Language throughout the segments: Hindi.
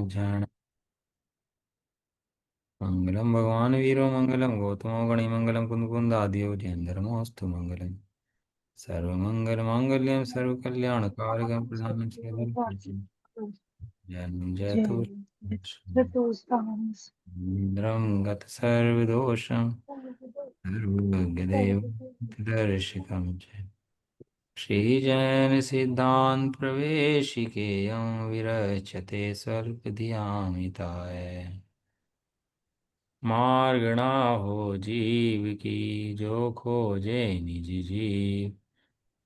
जन मंगलम भगवान वीरो मंगलम गौतमो गणि मंगलम कुंदकुंदादियो जयंधर्मोऽस्तु मंगलम सर्वमंगल मांगल्यम सर्व कल्याण कारकम प्रधानम जन्म जयतु इंद्रम गत सर्वदोषम सर्वज्ञदेव दर्शिकम च श्रीजैन सिद्धांत प्रवेशिकेयं विरचते स्वल्पधियामिताय मार्गणा हो जीव की जो खोजे निज जीव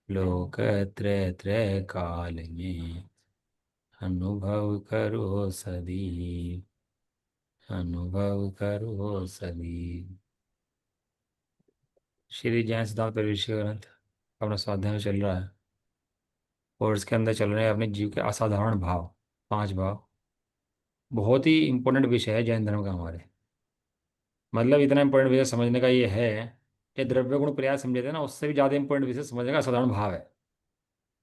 लोक त्रय त्रय काल में अनुभव करो सदी अनुभव करो सदी। श्री जैन सिद्धांत परिवेश ग्रंथ अपना स्वाध्याय में चल रहा है और इसके अंदर चल रहे हैं अपने जीव के असाधारण भाव, 5 भाव। बहुत ही इंपॉर्टेंट विषय है जैन धर्म का हमारे। मतलब इतना इंपॉर्टेंट विषय समझने का ये है कि द्रव्य गुण प्रयास समझे थे ना, उससे भी ज़्यादा इंपॉर्टेंट विषय समझने का असाधारण भाव है।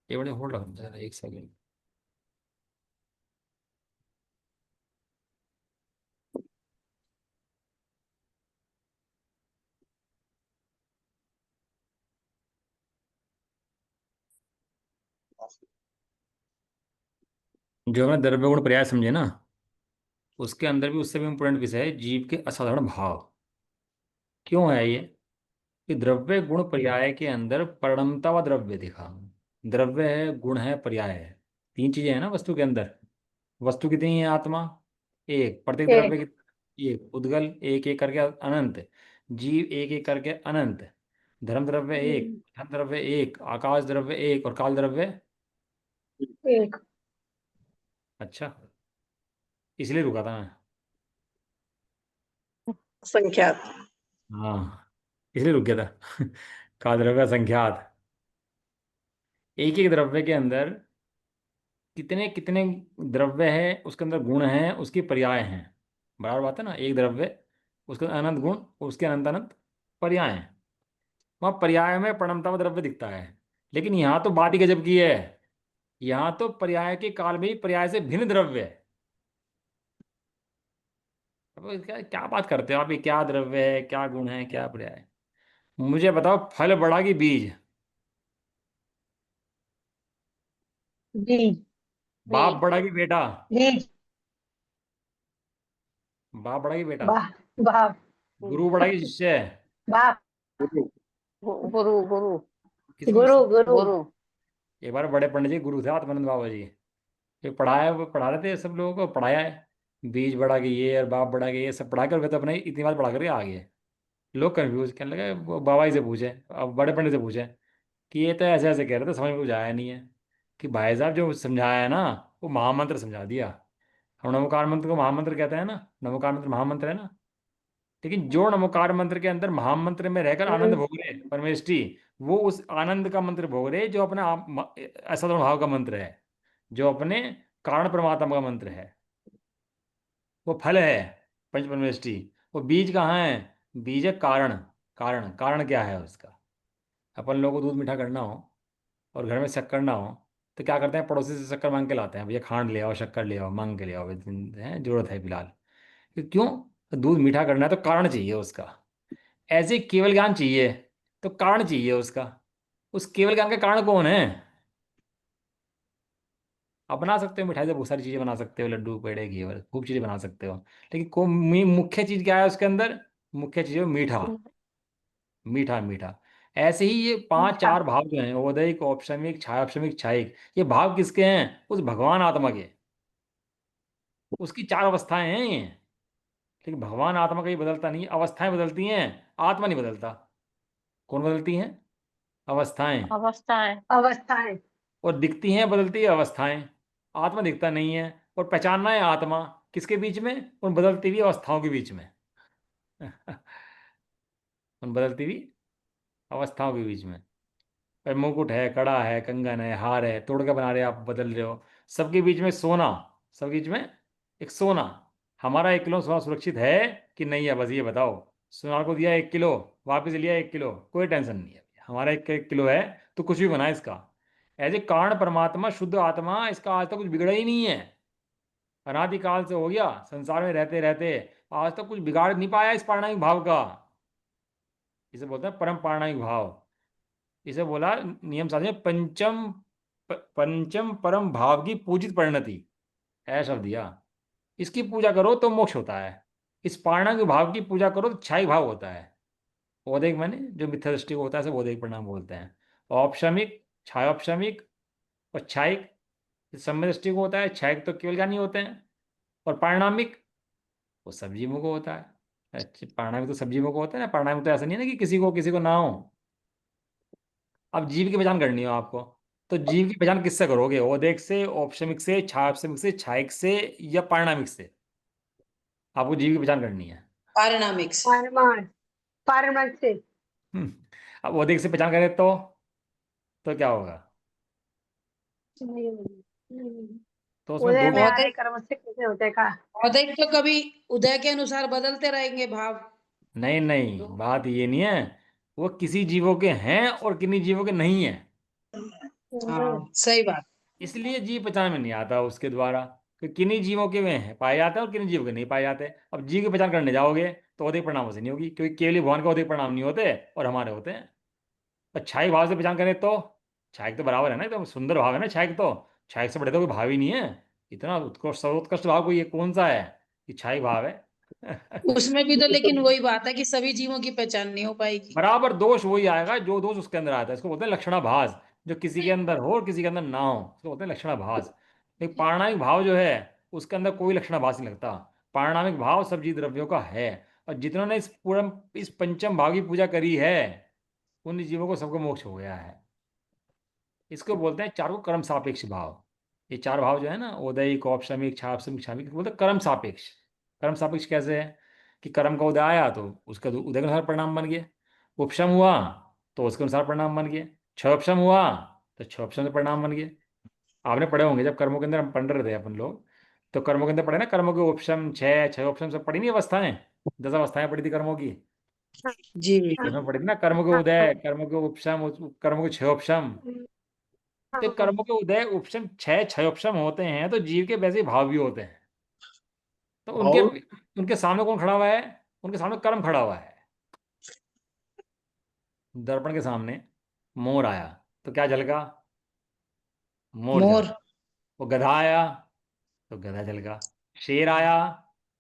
ये बड़े होल्ड रखो जरा 1 सेकेंड। जो हमने द्रव्य गुण प्रयास समझे ना, उसके अंदर भी उससे भी इंपॉर्टेंट विषय है जीव के असाधारण भाव। क्यों है ये? कि द्रव्य गुण पर्याय के अंदर परिणमता व द्रव्य दिखा। द्रव्य है, गुण है, पर्याय है। 3 चीजें हैं ना वस्तु के अंदर। वस्तु कितनी है? आत्मा एक, प्रत्येक द्रव्य एक। की एक, उद्गल एक एक करके अनंत, जीव एक एक करके अनंत, धर्म द्रव्य एक, धन द्रव्य एक, आकाश द्रव्य एक और काल द्रव्य। एक। अच्छा, इसलिए रुका था मैं। संख्यात। हाँ, इसलिए रुक गया था। काल द्रव्य संख्यात। एक एक द्रव्य के अंदर कितने कितने द्रव्य है, उसके अंदर गुण है, उसके पर्याय हैं। बराबर बात है ना? एक द्रव्य, उसके अनंत गुण, उसके अनंत अनंत पर्याय हैं। वहाँ पर्याय में परिणमता में द्रव्य दिखता है। लेकिन यहाँ तो बात ही गजब की है। यहाँ तो पर्याय के काल में ही पर्याय से भिन्न द्रव्य है। अब क्या क्या बात करते हो आप? ये क्या द्रव्य है, क्या गुण है, क्या पर्याय है? मुझे बताओ, फल बड़ा की बीज? बीज। बाप बीज। बड़ा की बेटा? बीज। बाप बड़ा की बेटा? बाप। बाप। गुरु बड़ा की शिष्य? बाप। गुरु। गुरु। किसको गुरु। किसको? गुरु। गुरु। एक बार बड़े पंडित जी गुरु थे आत्मानंद बाबा जी। ये पढ़ाया, वो पढ़ा रहे थे सब लोगों को, पढ़ाया है। बीज बड़ा के ये और बाप बड़ा के ये सब पढ़ा कर वे तो अपने इतनी बात पढ़ा करके आ गए। लोग कंफ्यूज कहने लगे, वो बाबा जी से पूछे, अब बड़े पंडित से पूछे कि ये तो ऐसे ऐसे कह रहे थे, समझ में कुछ आया नहीं है। कि भाई साहब जो समझाया है ना, वो महामंत्र समझा दिया। हम नमोकार मंत्र को महामंत्र कहते हैं ना, नमोकार मंत्र महामंत्र है ना। लेकिन जो नमोकार मंत्र के अंदर महामंत्र में रहकर आनंद भोग रहे परमेष्टि, वो उस आनंद का मंत्र भोग रहे जो अपने असाधारण भाव का मंत्र है, जो अपने कारण परमात्मा का मंत्र है। वो फल है पंच परमेष्टि। वो बीज कहाँ है? बीज है कारण। कारण कारण क्या है उसका? अपन लोगों को दूध मीठा करना हो और घर में शक्कर ना हो, तो क्या करते हैं? पड़ोसी से शक्कर मांग के लाते हैं, भैया खांड ले आओ, शक्कर ले आओ, मांग के ले आओ, है जरूरत है फिलहाल। क्यों? दूध मीठा करना है तो कारण चाहिए उसका। ऐसे केवल ज्ञान चाहिए तो कारण चाहिए उसका। उस केवल ज्ञान का कारण कौन है? आप बना सकते हो मिठाई से बहुत सारी चीजें बना सकते हो, लड्डू पेड़े घेवर खूब चीजें बना सकते हो। लेकिन मुख्य चीज क्या है उसके अंदर? मुख्य चीज है मीठा। मीठा मीठा। ऐसे ही ये पांच मीठा। चार भाव जो हैं, औदैहिक, औपशमिक, छायापशमिक, छायिक, ये भाव किसके हैं? उस भगवान आत्मा के। उसकी 4 अवस्थाएं हैं ये। लेकिन भगवान आत्मा कहीं बदलता नहीं, अवस्थाएं बदलती हैं, आत्मा नहीं बदलता। कौन बदलती हैं? अवस्थाएं। अवस्थाएं। अवस्थाएं। और दिखती हैं, बदलती है अवस्थाएं। आत्मा दिखता नहीं है। और पहचानना है आत्मा किसके बीच में? उन बदलती हुई अवस्थाओं के बीच में। उन बदलती हुई अवस्थाओं के बीच में। पर मुकुट है, कड़ा है, कंगन है, हार है, तोड़ के बना रहे हो आप, बदल रहे हो। सबके बीच में सोना। सबके बीच में एक सोना। हमारा 1 किलो सोना सुरक्षित है कि नहीं है? बस ये बताओ। सोनार को दिया 1 किलो, वापस लिया 1 किलो, कोई टेंशन नहीं है। हमारा एक किलो है, तो कुछ भी बना इसका। एज ए कारण परमात्मा शुद्ध आत्मा, इसका आज तक कुछ बिगड़ा ही नहीं है। अनादिकाल से हो गया, संसार में रहते रहते आज तक कुछ बिगाड़ नहीं पाया इस पारणामिक भाव का। इसे बोलते हैं परम पारणामिक भाव। इसे बोला नियम शास्त्र में पंचम परम भाव की पूजित परिणति, ऐसा शब्द दिया। इसकी पूजा करो तो मोक्ष होता है, इस पारणामिक भाव की पूजा करो तो क्षायिक भाव होता है। औदिक माने जो मिथ्या दृष्टि को होता है, सब औदिक परिणाम बोलते हैं। औपशमिक, छायोपशमिक और क्षायिक सम्य दृष्टि को होता है। क्षायिक तो केवल ज्ञानी होते हैं। और पारिणामिक वो सब जीवों को होता है। अच्छा, पारिणामिक तो सब जीवों को होता है ना, पारिणामिक तो ऐसा नहीं है ना कि किसी को ना हो। अब जीव की पहचान करनी हो आपको, तो जीव की पहचान किससे करोगे? औदेक से, औपशमिक से, छायोपशमिक से, क्षायिक से, या पारिणामिक से? आपको जीव की पहचान करनी है। पारिणामिक से। पारमार्थ, पारमार्थ से। हम्म, अब औदेक से पहचान करें तो क्या होगा? तो उसमें उदय दो। में आने औदिक कर्म से कैसे होते का? औदिक तो कभी उदय के अनुसार बदलते रहेंगे भाव। नहीं नहीं, बात ये नहीं है। वो किसी जीवों के हैं और किन्हीं जीवों के नहीं है। हाँ सही बात। इसलिए जीव पहचान में नहीं आता उसके द्वारा, कि किन्हीं जीवों के में है पाए जाते हैं और किन्हीं जीवों के नहीं पाए जाते। अब जीव की पहचान करने जाओगे तो औदिक परिणामों से नहीं होगी, क्योंकि केवल भगवान के औदिक परिणाम नहीं होते और हमारे होते हैं। और छाई भाव से पहचान करें तो छायक तो बराबर है ना, एकदम सुंदर भाव है ना छायक तो। छायक से बड़े तो कोई भाव ही नहीं है। इतना उत्कृष्ट सर्वोत्कृष्ट भाव कोई ये कौन सा है कि छाई भाव है? उसमें भी तो लेकिन वही बात है कि सभी जीवों की पहचान नहीं हो पाएगी। बराबर दोष वही आएगा जो दोष उसके अंदर आता है। इसको बोलते हैं लक्षणाभास। जो किसी के अंदर हो और किसी के अंदर ना हो, उसको बोलते हैं लक्षणाभास। एक पारणामिक भाव जो है उसके अंदर कोई लक्षणाभास नहीं लगता। पारणामिक भाव सब जीव द्रव्यों का है। और जितनों ने इस पंचम भाव की पूजा करी है उन जीवों को सबको मोक्ष हो गया है। इसको बोलते हैं चार को कर्म सापेक्ष भाव। ये चार भाव जो है ना, उदयिक, औपशमिक, छापसमिक, क्षामिक, बोलते हैं कर्म सापेक्ष। कर्म सापेक्ष कैसे है? कि कर्म का उदय आया तो उसका तो उदय के अनुसार परिणाम बन गया। उपशम हुआ तो उसके अनुसार परिणाम बन गया। क्षोपशम हुआ तो क्षोपशम से परिणाम बन गया। आपने पढ़े होंगे जब कर्मों के अंदर हम पढ़ रहे थे अपन लोग, तो कर्मों के अंदर पढ़े ना, कर्मों के उपशम छह, छह उपशम सब पढ़ी नहीं अवस्थाएं? 10 अवस्थाएं पढ़ी थी कर्मों की। जी। उसमें पढ़ी थी ना, कर्म के उदय, कर्म के उपशम, कर्म के छह उपशम। तो कर्मों के उदय उपशम छह, छह उपशम होते हैं तो जीव के वैसे ही भाव भी होते हैं। तो उनके और उनके सामने कौन खड़ा हुआ है? उनके सामने कर्म खड़ा हुआ है। दर्पण के सामने मोर आया तो क्या झलका? मोर मोर। झलका। वो गधा आया तो गधा झलका। शेर आया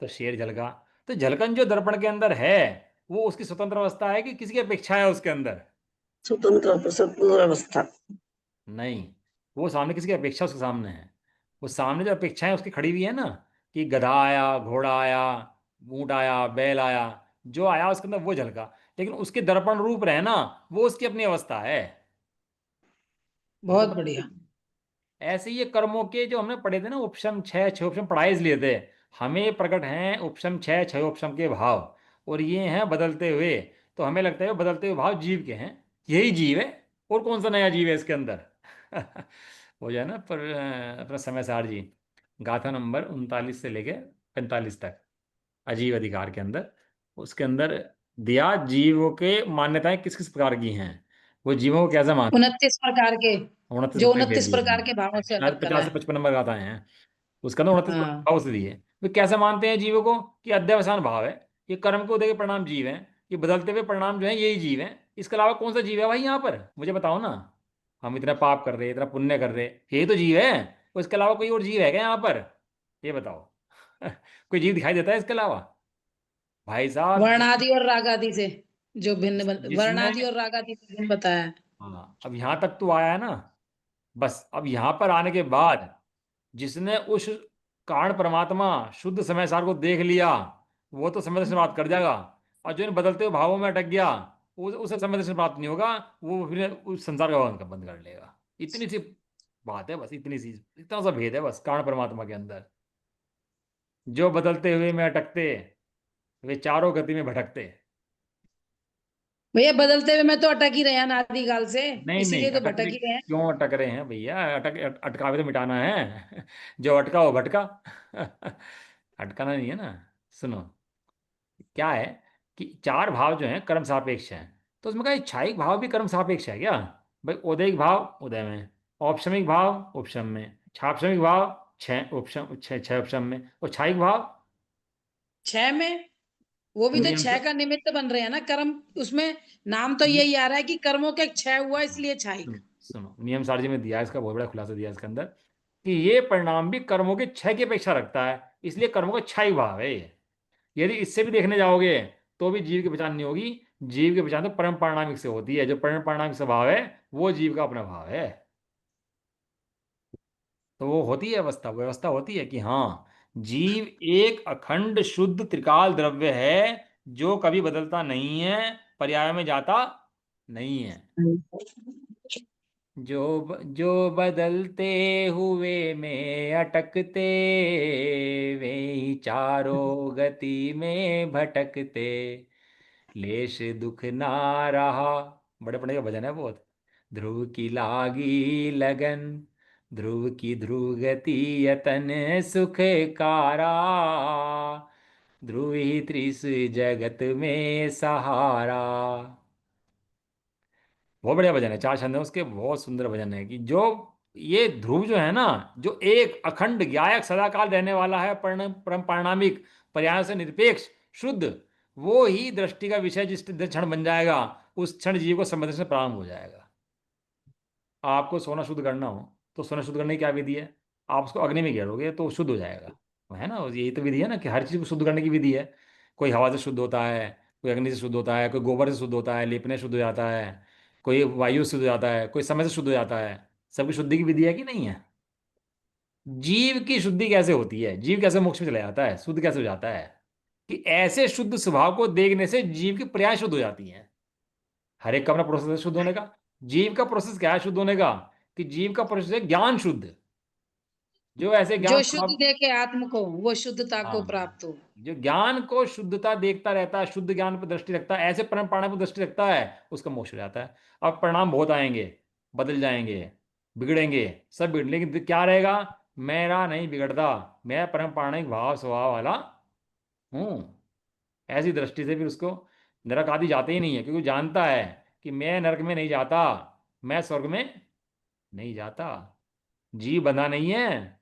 तो शेर झलका। तो झलकन जो दर्पण के अंदर है वो उसकी स्वतंत्र अवस्था है कि किसी की अपेक्षा है उसके अंदर? स्वतंत्र स्वतंत्र अवस्था। नहीं, वो सामने किसी की अपेक्षा उसके सामने है। वो सामने जो अपेक्षाएं उसकी खड़ी हुई है ना, कि गधा आया, घोड़ा आया, ऊंट आया, बैल आया, जो आया उसके अंदर वो झलका। लेकिन उसके दर्पण रूप रहे ना, वो उसकी अपनी अवस्था है। इसको बहुत बढ़िया। ऐसे ही ये कर्मों के जो हमने पढ़े थे ना, उपशम छह, छह उपशम पढ़ाए इसलिए थे। हमें प्रकट हैं उपशम छह, छह उपशम के भाव, और ये हैं बदलते हुए। तो हमें लगता है बदलते हुए भाव जीव के हैं। यही जीव है, और कौन सा नया जीव है इसके अंदर? हो जाए ना पर अपना समय सार जी, गाथा नंबर 39 से लेके 45 तक, अजीव अधिकार के अंदर, उसके अंदर दिया जीवों के मान्यताएं किस किस प्रकार की हैं, वो जीवों को कैसे मान। 29 प्रकार के, 29 जो भाग दे 29 दिए प्रकार के भावों हैं, से शायद अलग करा 50 से है। 55 नंबर का आता है। उसका ना 29 हाँ। भाव से दिए। वे कैसे मानते हैं जीवों को? कि अध्यवसान भाव है, ये कर्म को देखे परिणाम जीव हैं, ये बदलते हुए परिणाम जो है यही जीव हैं। इसके अलावा कौन सा जीव है भाई यहाँ पर? मुझे बताओ ना। हम इतना पाप कर रहे, इतना पुण्य कर रहे, यही तो जीव है। तो इसके अलावा कोई और जीव है क्या यहाँ पर? ये बताओ। कोई जीव दिखाई देता है इसके अलावा? भाई साहब वर्णादि और रागादि से जो भिन्न जिसने, वर्णादि और रागादि से भिन्न बताया है। हाँ अब यहाँ तक तो आया है ना, बस अब यहाँ पर आने के बाद जिसने उस कारण परमात्मा शुद्ध समय सार को देख लिया, वो तो समय दर्शन प्राप्त कर जाएगा। और जो इन बदलते हुए भावों में अटक गया, उसे समय दर्शन प्राप्त नहीं होगा। वो फिर उस संसार का बंद कर लेगा। इतनी सी बात है बस, इतनी सी, इतना सा भेद है बस कारण परमात्मा के अंदर। जो बदलते हुए में अटकते, वे चारों गति में भटकते। भैया बदलते हुए मैं तो अटक ही रहे हैं अनादिकाल से। नहीं नहीं, इसीलिए तो अटक भटक रहे ही रहे हैं। क्यों? अटक रहे हैं भैया, अटकावे तो मिटाना है। जो अटका वो भटका। अटकाना नहीं है ना। सुनो, क्या है कि चार भाव जो हैं कर्म सापेक्ष हैं। तो उसमें कहा इच्छाइक भाव भी कर्म सापेक्ष है क्या? भाई उदयिक भाव उदय में, औपशमिक भाव उपशम में, छापशमिक भाव छह ऑप्शन, छह ऑप्शन में, और छाई भाव 6 में, वो भी तो नियम 6 से। का निमित्त बन रहे हैं ना कर्म। उसमें नाम तो यही आ रहा है कि कर्मों के 6 हुआ इसलिए छाई। सुनो सुनो, नियम सारजी में दिया है इसका बहुत बड़ा खुलासा दिया है इसके अंदर, कि ये परिणाम भी कर्मों के छह की अपेक्षा रखता है, इसलिए कर्मों का छह ही भाव है ये। यदि इससे भी देखने जाओगे तो भी जीव की पहचान नहीं होगी। जीव की पहचान तो परम पारिणामिक से होती है, जो परम पारिणामिक स्वभाव है वो जीव का अपना भाव है। तो वो होती है अवस्था, व्यवस्था होती है कि हाँ, जीव एक अखंड शुद्ध त्रिकाल द्रव्य है, जो कभी बदलता नहीं है, पर्याय में जाता नहीं है। जो बदलते हुए में अटकते, वे ही चारों गति में भटकते, लेश दुख ना रहा। बड़े पढ़े का भजन है बहुत। ध्रुव की लागी लगन, ध्रुव की ध्रुव गति, यतन सुख कारा, ध्रुव ही त्रिस जगत में सहारा। बहुत बढ़िया भजन है, चार छंद है उसके, बहुत सुंदर भजन है कि जो ये ध्रुव जो है ना, जो एक अखंड गायक सदाकाल रहने वाला है, परम पारिणामिक, पर्याय से निरपेक्ष, शुद्ध, वो ही दृष्टि का विषय जिस क्षण बन जाएगा, उस क्षण जीव को समझने से प्रारंभ हो जाएगा। आपको सोना शुद्ध करना हो तो सोना शुद्ध करने की क्या विधि है? आप उसको अग्नि में गिरोगे तो शुद्ध हो जाएगा, है ना? यही तो विधि है ना, कि हर चीज को शुद्ध करने की विधि है। कोई हवा से शुद्ध होता है, कोई अग्नि से शुद्ध होता है, कोई गोबर से शुद्ध होता है, लेपने से शुद्ध हो जाता है, कोई वायु से शुद्ध हो जाता है, कोई समय से शुद्ध हो जाता है। सबकी शुद्धि की विधि है कि नहीं है? जीव की शुद्धि कैसे होती है? जीव कैसे मोक्ष में चला जाता है, शुद्ध कैसे हो जाता है? कि ऐसे शुद्ध स्वभाव को देखने से जीव की प्रयास शुद्ध हो जाती है। हर एक का अपना प्रोसेस है शुद्ध होने का। जीव का प्रोसेस क्या है शुद्ध होने का? कि जीव का प्रोसेस है ज्ञान शुद्ध। जो ऐसे ज्ञान जो शुद्ध स्वभाव, देखे आत्म को, वो शुद्धता को हाँ, प्राप्त हो। जो ज्ञान को शुद्धता देखता रहता है, शुद्ध ज्ञान पर दृष्टि रखता है, ऐसे परम प्राणा पर दृष्टि रखता है, उसका मोक्ष हो जाता है। अब परिणाम बहुत आएंगे, बदल जाएंगे, बिगड़ेंगे, सब बिगड़, लेकिन क्या रहेगा? मेरा नहीं बिगड़ता, मैं परम प्राणिक भाव स्वभाव वाला हूँ। ऐसी दृष्टि से फिर उसको नरक आदि जाते ही नहीं है, क्योंकि वो जानता है कि मैं नरक में नहीं जाता, मैं स्वर्ग में नहीं जाता। जीव बंधा नहीं है,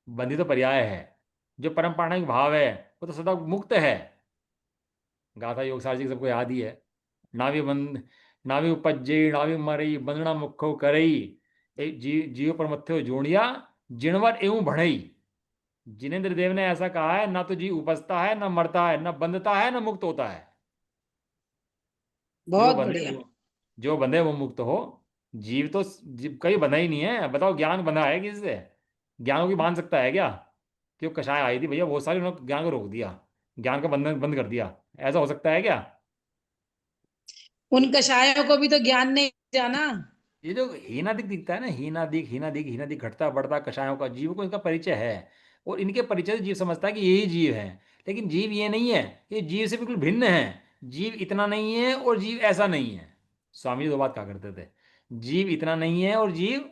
बंधी तो पर्याय है। जो परम प्राणिक भाव है वो तो सदा मुक्त है। गाथा योगसार जी की सबको याद ही है। नाभि बंद, नाभि उपज्जे नाभि मरई, बंधना मुखो करई, जीव पर मथ्यो जोड़िया, जिणवर एवं बढ़ई। जिनेन्द्र देव ने ऐसा कहा है, ना तो जीव उपजता है, ना मरता है, ना बंधता है, ना मुक्त होता है। जो बहुत बंधे बढ़िया। वो, जो बंधे वो मुक्त हो। जीव तो जीव कहीं बंधा ही नहीं है। बताओ ज्ञान बंधा है किससे? ज्ञान को भी बांध सकता है क्या? क्यों कषाय आई थी भैया बहुत सारी, उन्होंने ज्ञान को रोक दिया, ज्ञान का बंधन बंद कर दिया। ऐसा हो सकता है क्या? उन कषायों को भी तो ज्ञान ने जाना। ये जो हीनादिक दिखता है ना, हीनादिक हीनादिक हीनादिक, घटता बढ़ता कषायों का, जीव को इनका परिचय है। और इनके परिचय से जीव समझता है कि यही जीव है। लेकिन जीव ये नहीं है, ये जीव से बिल्कुल भिन्न है। जीव इतना नहीं है और जीव ऐसा नहीं है। स्वामी जी दो बात कहा करते थे, जीव इतना नहीं है और जीव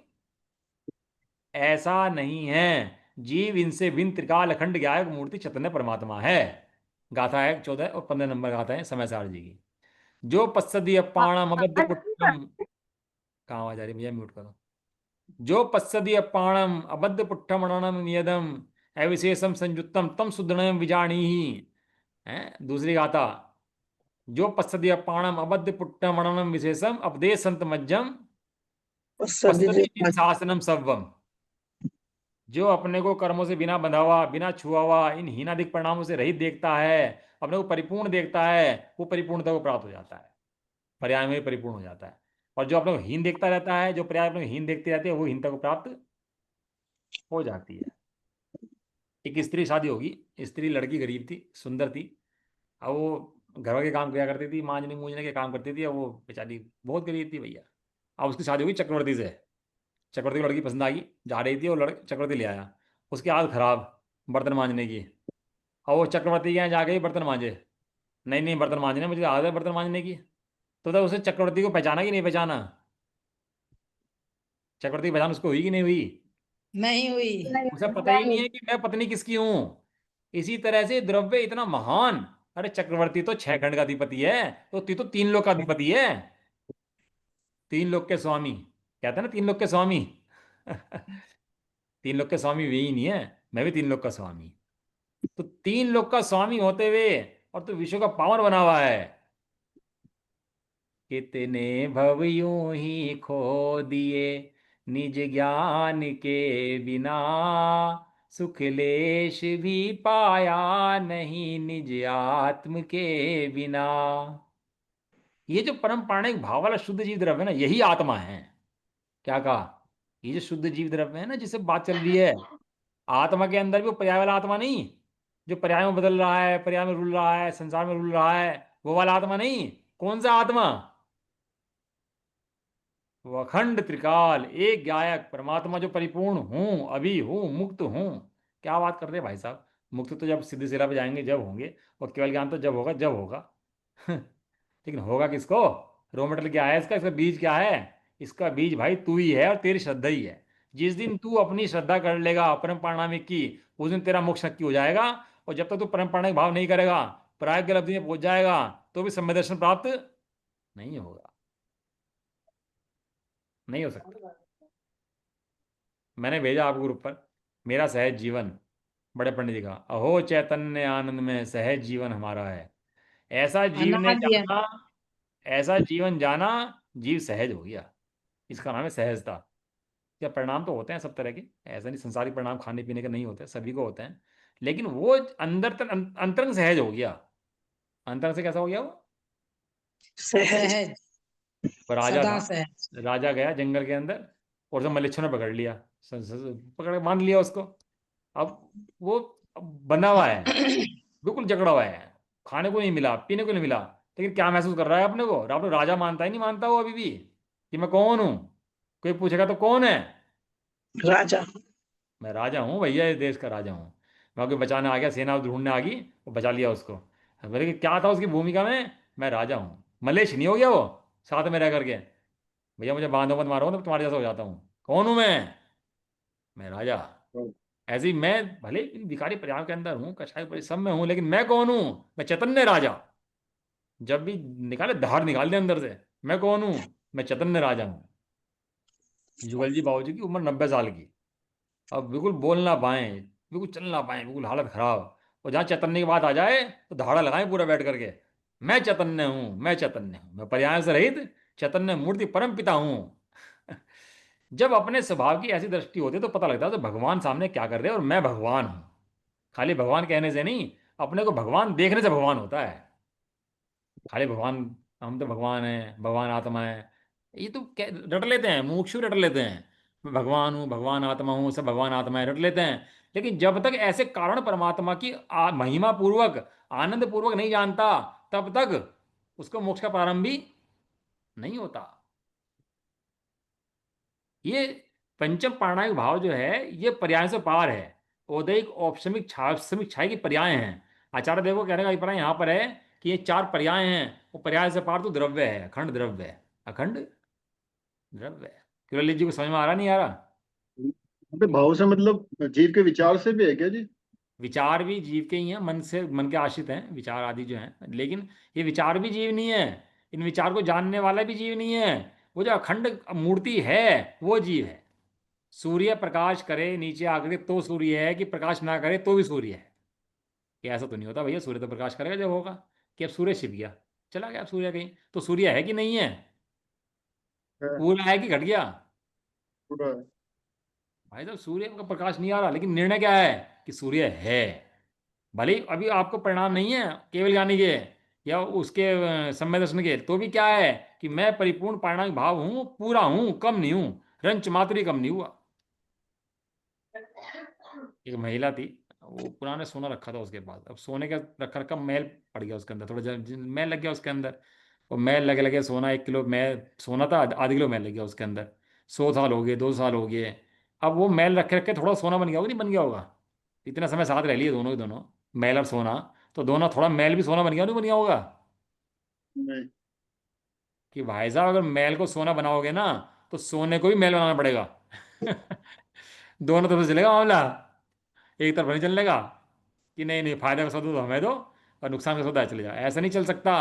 ऐसा नहीं है। जीव इनसे भिन्न त्रिकाल अखंड ज्ञायक मूर्ति चैतन्य परमात्मा है। गाथा है 14 और 15 नंबर गाथा है समय सार जी की। जो पश्चदी अपाणम अबद्ध पुट्टम, कहाँ आवाज आ रही है भैया, म्यूट करो। जो पश्चदी अपाणम अबद्ध पुट्टम अणनम नियदम, अविशेषम संयुक्तम तम सुदृढ़ विजानी। है दूसरी गाथा, जो पश्चदी अपाणम अबद्ध पुट्टम अणनम विशेषम अपदेश संत मज्जम, सदी पश्चदी शासनम सव्वम। जो अपने को कर्मों से बिना बंधा हुआ, बिना छुआ हुआ, इन हीनादिक परिणामों से रहित देखता है, अपने को परिपूर्ण देखता है, वो परिपूर्णता को प्राप्त हो जाता है, पर्याय में परिपूर्ण हो जाता है। और जो अपने को हीन देखता रहता है, जो पर्याय अपने को हीन देखते रहते हैं, वो हीनता को प्राप्त हो जाती है। एक स्त्री शादी होगी, स्त्री लड़की गरीब थी, सुंदर थी। अब वो घर के काम किया करती थी, मांजने मूंजने के काम करती थी। अब वो बेचारी बहुत गरीब थी भैया। अब उसकी शादी होगी चक्रवर्ती से। चक्रवर्ती को लड़की पसंद आई, जा रही थी, और चक्रवर्ती ले आया। उसकी आदत खराब बर्तन मांजने की। और वो चक्रवर्ती के यहाँ जा गई बर्तन मांजे। नहीं नहीं, बर्तन मांजने, मुझे आदत है बर्तन मांजने की। तो तब उसे चक्रवर्ती को पहचाना कि नहीं पहचाना? चक्रवर्ती की पहचान उसको हुई कि नहीं हुई? नहीं हुई। उसे पता ही नहीं है कि मैं पत्नी किसकी हूं। इसी तरह से द्रव्य इतना महान, अरे चक्रवर्ती तो 6 खंड का अधिपति है, तो ती तो 3 लोक का अधिपति है। 3 लोक के स्वामी, कहते हैं ना 3 लोक के स्वामी। तीन लोक के स्वामी वे ही नहीं है, मैं भी तीन लोक का स्वामी। तो तीन लोक का स्वामी होते हुए और तू विश्व का पावन बना हुआ है। कितने भव यूं ही खो दिए निज ज्ञान के बिना, सुख लेश भी पाया नहीं निज आत्म के बिना। ये जो परम पाणिक भाव वाला शुद्ध जीव द्रव्य है ना, यही आत्मा है। क्या कहा? ये जो शुद्ध जीव द्रव्य है ना, जिससे बात चल रही है, आत्मा के अंदर भी वो पर्याय वाला आत्मा नहीं, जो पर्याय में बदल रहा है, पर्याय में रुल रहा है, संसार में रुल रहा है, वो वाला आत्मा नहीं। कौन सा आत्मा? वो अखंड त्रिकाल एक गायक परमात्मा, जो परिपूर्ण हूं, अभी हूं, मुक्त हूं। क्या बात कर रहे हैं भाई साहब? मुक्त तो जब सिद्धि सिरा पे जाएंगे जब होंगे, और केवल ज्ञान तो जब होगा जब होगा। लेकिन होगा किसको? रॉ मटेरियल क्या है इसका? इसका बीज क्या है? इसका बीज भाई तू ही है और तेरी श्रद्धा ही है। जिस दिन तू अपनी श्रद्धा कर लेगा परम पारणामिक की, उस दिन तेरा मोक्ष नक्की हो जाएगा। और जब तक तू परम पारणामिक भाव नहीं करेगा, प्राग की लब्धि में पहुंच जाएगा, तो भी सम्यक दर्शन प्राप्त नहीं होगा, नहीं हो सकता। मैंने भेजा आपको ग्रुप पर मेरा सहज जीवन, बड़े पंडित जी का, अहो चैतन्य आनंद में सहज जीवन हमारा है। ऐसा जीवने अनादि है। जाना, ऐसा जीवन जाना, जीव सहज हो गया। इसका नाम है सहजता। क्या परिणाम तो होते हैं सब तरह के, ऐसा नहीं संसारिक परिणाम खाने पीने के नहीं होते, सभी को होते हैं। लेकिन वो अंदर तक अंतरंग सहज हो गया। अंतरंग से कैसा हो गया वो? सहज। सहज। वो राजा सदा था, सहज। राजा गया जंगल के अंदर, और सब मलेच्छों ने पकड़ लिया, पकड़ के बांध लिया उसको। अब वो बना हुआ है, बिल्कुल जकड़ा हुआ है, खाने को नहीं मिला, पीने को नहीं मिला। लेकिन क्या महसूस कर रहा है अपने को? आप लोग राजा मानता ही नहीं, मानता वो अभी भी कि मैं कौन हूं? कोई पूछेगा तो कौन है? राजा। मैं राजा हूँ भैया, इस देश का राजा हूँ। मैं कोई बचाने आ गया, सेना ढूंढने आ गई, वो बचा लिया उसको। बोले कि क्या था उसकी भूमिका में? मैं राजा हूँ। मलेच्छ नहीं हो गया वो साथ में रह करके? भैया मुझे बांधो मत मारो, तो तुम्हारे जैसा हो जाता हूँ। कौन हूँ मैं राजा। ऐसे ही मैं भले इन भिखारी परिवार के अंदर हूँ, कछाई पर सब में हूँ, लेकिन मैं कौन हूँ? मैं चैतन्य राजा। जब भी निकाले धार निकाल दे अंदर से, मैं कौन हूँ? मैं चैतन्य राजा हूँ। जुगल जी बाबू जी की उम्र 90 साल की, अब बिल्कुल बोल ना पाए, बिल्कुल चल ना पाए, बिल्कुल हालत खराब। और जहाँ चैतन्य की बात आ जाए तो धाड़ा लगाए पूरा बैठ करके, मैं चैतन्य हूँ, मैं चैतन्य हूँ, मैं पर्याय से रहित चैतन्य मूर्ति परम पिता हूँ। जब अपने स्वभाव की ऐसी दृष्टि होती है तो पता लगता है तो भगवान सामने क्या कर रहे हैं, और मैं भगवान हूँ। खाली भगवान कहने से नहीं, अपने को भगवान देखने से भगवान होता है। खाली भगवान, हम तो भगवान हैं, भगवान आत्मा है, ये तो रट लेते हैं, मुमुक्षु रट लेते हैं। मैं भगवान हूँ, भगवान आत्मा हूँ, सब भगवान आत्मा है, रट लेते हैं। लेकिन जब तक ऐसे कारण परमात्मा की महिमा पूर्वक, आनंद पूर्वक नहीं जानता, तब तक उसको मोक्ष का प्रारंभ भी नहीं होता। ये पंचम प्राणायाम भाव जो है, ये पर्याय से पार है। औदैहिक, औपशमिक, छावसमिक, छाया की पर्याय हैं। आचार्य देव को कहने का अभिप्राय यहाँ पर है कि ये चार पर्याय हैं, वो पर्याय से पार तो द्रव्य है, अखंड द्रव्य है, अखंड द्रव्य है। केवल जी को समझ में आ रहा नहीं आ रहा? अबे भाव से मतलब जीव के विचार से भी है क्या जी? विचार भी जीव के ही हैं, मन से, मन के आश्रित हैं विचार आदि जो हैं, लेकिन ये विचार भी जीव नहीं है, इन विचार को जानने वाला भी जीव नहीं है। वो जो अखंड मूर्ति है वो जीव है। सूर्य प्रकाश करे नीचे आकर तो सूर्य है, कि प्रकाश ना करे तो भी सूर्य है? कि ऐसा तो नहीं होता भैया, सूर्य तो प्रकाश करेगा जब होगा। कि अब सूर्य छिप गया, चला गया अब सूर्य कहीं, तो सूर्य है कि नहीं है? है, पूरा है कि घट गया? पूरा है। भाई साहब सूर्य का प्रकाश नहीं आ रहा, लेकिन निर्णय क्या है? कि सूर्य है। भले ही अभी आपको परिणाम नहीं है केवल ज्ञानी के या उसके सम्यक दर्शन के, तो भी क्या है? कि मैं परिपूर्ण पारिणामिक भाव हूं, पूरा हूं, कम नहीं हूं, रंच मात्र ही कम नहीं हुआ। एक महिला थी, वो पुराने सोना रखा था उसके पास, अब सोने का रखा रखा मैल पड़ गया उसके अंदर, थोड़ा मैल लग गया उसके अंदर। और मैल लगे लगे सोना, 1 किलो मैल सोना था, आधे किलो मैल लग गया उसके अंदर। 100 साल हो गए, 2 साल हो गए। अब वो मैल रखे रखे थोड़ा सोना बन गया होगा, नहीं बन गया होगा? इतना समय साथ रह लिए दोनों ही दोनों, मैल और सोना, तो दोनों थोड़ा मैल भी सोना बन गया, नहीं बन गया होगा? नहीं। कि भाई साहब अगर मैल को सोना बनाओगे ना, तो सोने को भी मैल बनाना पड़ेगा। दोनों तरफ से चलेगा मामला, एक तरफ नहीं चलने का। कि नहीं नहीं, फायदे का सौदा तो हमें दो और नुकसान का सौदा चले जाओ, ऐसा नहीं चल सकता।